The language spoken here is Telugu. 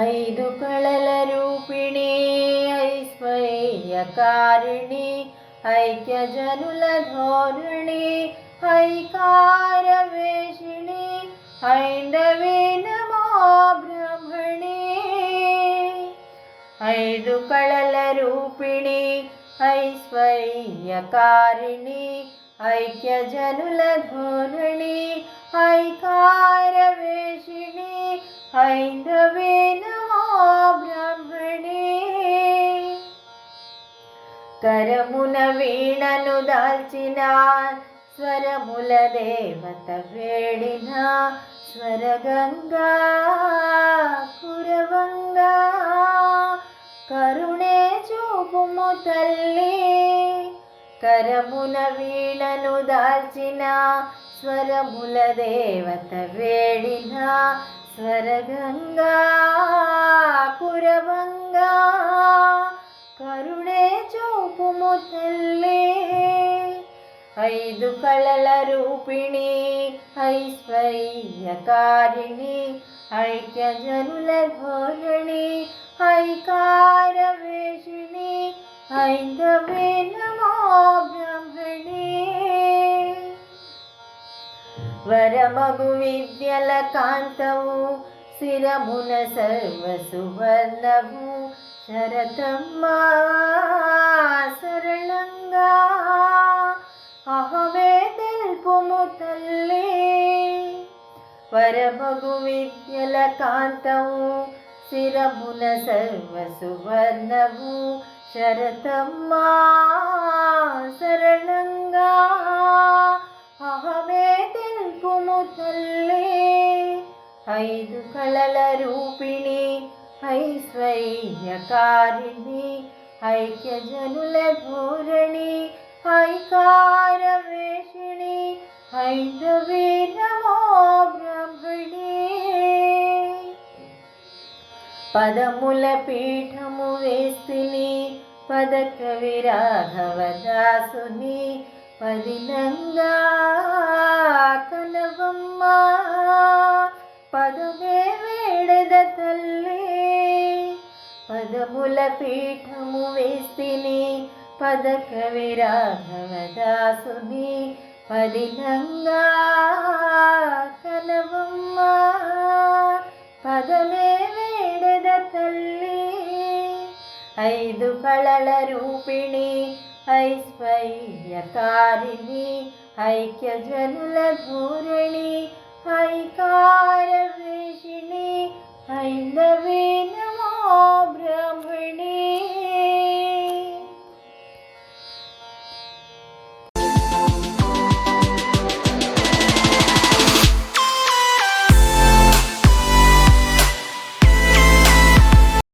ఐదు కళల రూపిణి ఐశ్వర్యకారిణి ఐక్యజనుల ధోరణి ఐకార వేషిణి హైందవీ నమో బ్రహ్మణి. ఐదు కళల రూపిణి ఐశ్వర్యకారిణి ఐక్యజనుల ధోరణి ఐకార వేషిణి హైందవీ నమో బ్రహ్మణి. కరమున వీణను దాల్చిన స్వరముల దేవత వేడిన స్వరగంగా కురవంగా కరుణే చూపుము తల్లి. కరమున వీణను దాల్చిన స్వరముల దేవత వేడిన స్వరగంగా కురవంగా కరుణే చూపుము తల్లి. ఐదు కళల రూపిణి ఐశ్వర్యకారిణి ఐక్యజనుల ధోరణి ఐకార వేషిణి హైందవీ నమో బ్రహ్మణి. వరమగు విద్యల కాంతవు శిరమున సర్వ సువర్ణము శరతమ్మా శరణంగా అహమే తెలుపుము తల్లి. వరమగు విద్యల కాంతవు శిరమున సర్వ సువర్ణము శరతమ్మా శరణంగా అహమే తెలుపుము తల్లి. ఐదు కళల రూపిణి ఐశ్వర్యకారిణి ఐక్యజనుల ధోరణి ఐకార వేషిణి హైందవీ నమో బ్రహ్మణి. పదముల పీఠము వేస్తిని పదకవి రాఘవదాసుని పదినంగా కనవమ్మ పదమే వేడద తల్లి. పదముల పీఠము వేస్తిని పదకవి రాఘవదాసుని పదినంగా కనవమ్మ పదమే వేడద తల్లి. ఐదు కళల రూపిణి ఐశ్వర్యకారిణి ఐక్యజనుల ధోరణి ఐకార వేషిణి హైందవీ నమో బ్రహ్మణి.